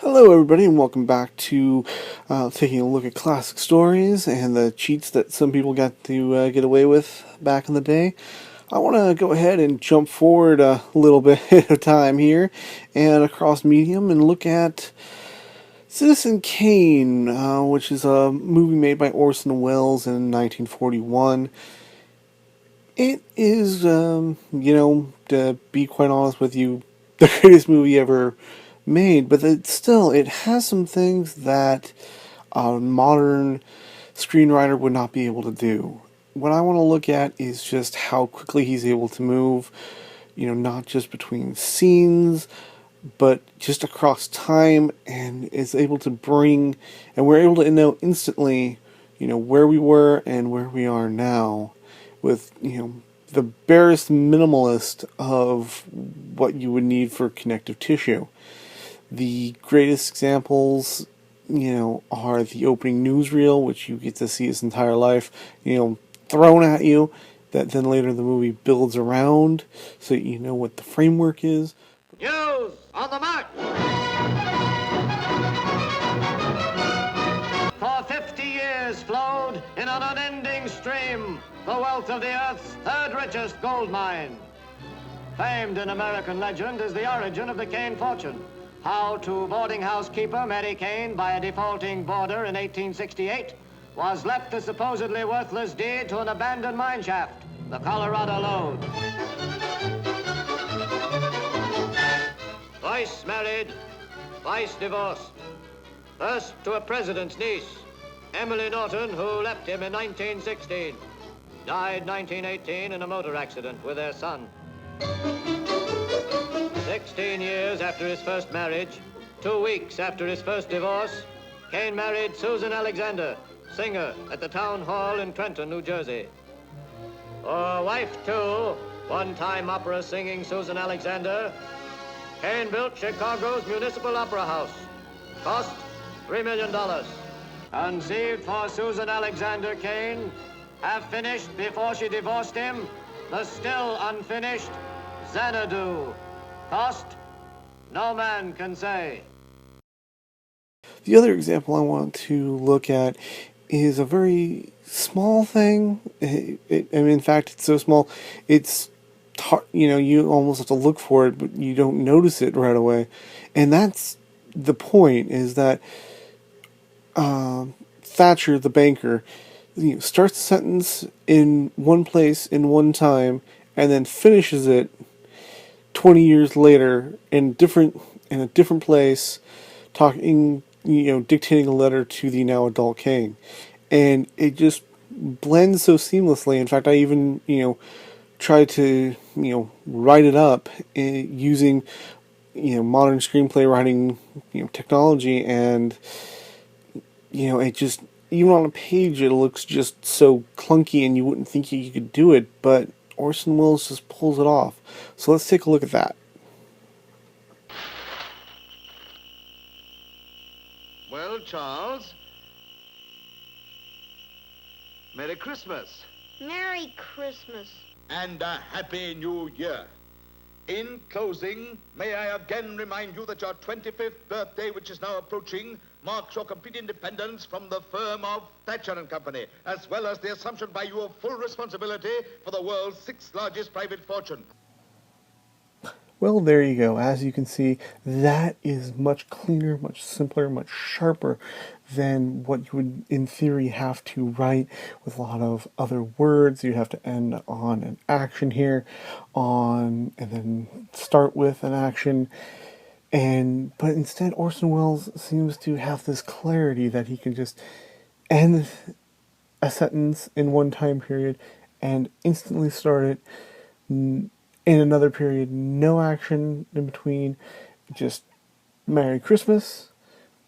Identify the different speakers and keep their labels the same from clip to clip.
Speaker 1: Hello, everybody, and welcome back to taking a look at classic stories and the cheats that some people got to get away with back in the day. I want to go ahead and jump forward a little bit of time here and across medium and look at Citizen Kane, which is a movie made by Orson Welles in 1941. It is, to be quite honest with you, the greatest movie ever made, but it has some things that a modern screenwriter would not be able to do. What I want to look at is just how quickly he's able to move, not just between scenes, but just across time, and is able to and we're able to know instantly, where we were and where we are now with, the barest minimalist of what you would need for connective tissue. The greatest examples, are the opening newsreel, which you get to see his entire life, thrown at you, that then later the movie builds around, so you know what the framework is.
Speaker 2: News on the march! For 50 years flowed in an unending stream the wealth of the earth's third richest gold mine. Famed in American legend is the origin of the Kane fortune. How to boarding house keeper Mary Kane, by a defaulting boarder in 1868, was left the supposedly worthless deed to an abandoned mine shaft, the Colorado lode. Twice married, twice divorced. First to a president's niece, Emily Norton, who left him in 1916. Died 1918 in a motor accident with their son. 16 years after his first marriage, 2 weeks after his first divorce, Kane married Susan Alexander, singer at the Town Hall in Trenton, New Jersey. For wife two, one-time opera singing Susan Alexander, Kane built Chicago's Municipal Opera House. Cost $3 million. Conceived for Susan Alexander Kane, half finished before she divorced him, the still unfinished Xanadu. Cost? No man can say.
Speaker 1: The other example I want to look at is a very small thing. In fact, it's so small, it's you almost have to look for it, but you don't notice it right away. And that's the point, is that Thatcher, the banker, starts a sentence in one place in one time and then finishes it 20 years later in a different place, talking, dictating a letter to the now adult Kane. And it just blends so seamlessly. In fact, I even, try to, write it up using, modern screenplay writing, technology, and, it just, even on a page, it looks just so clunky and you wouldn't think you could do it, but Orson Welles just pulls it off. So let's take a look at that.
Speaker 3: Well, Charles, Merry Christmas.
Speaker 4: Merry Christmas.
Speaker 3: And a Happy New Year. In closing, may I again remind you that your 25th birthday, which is now approaching, marks your complete independence from the firm of Thatcher and Company, as well as the assumption by you of full responsibility for the world's 6th largest private fortune.
Speaker 1: Well, there you go. As you can see, that is much cleaner, much simpler, much sharper than what you would, in theory, have to write with a lot of other words. You have to end on an action here, and then start with an action. But instead, Orson Welles seems to have this clarity that he can just end a sentence in one time period and instantly start it in another period, no action in between, just Merry Christmas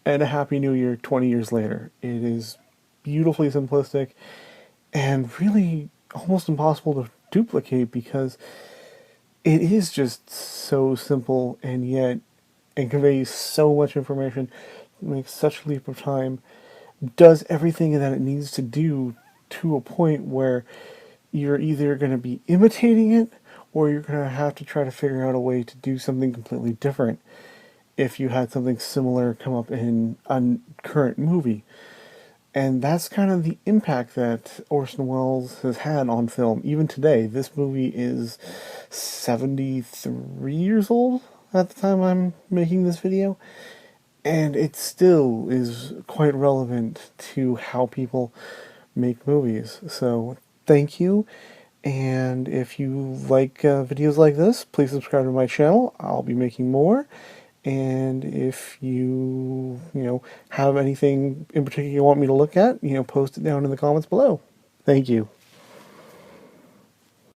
Speaker 1: and a Happy New Year 20 years later. It is beautifully simplistic and really almost impossible to duplicate, because it is just so simple, and yet it conveys so much information, makes such a leap of time, does everything that it needs to do to a point where you're either going to be imitating it or you're going to have to try to figure out a way to do something completely different. if you had something similar come up in a current movie. And that's kind of the impact that Orson Welles has had on film. Even today, this movie is 73 years old at the time I'm making this video. And it still is quite relevant to how people make movies. So, thank you. And if you like videos like this, please subscribe to my channel. I'll be making more. And if you have anything in particular you want me to look at, post it down in the comments below. Thank you.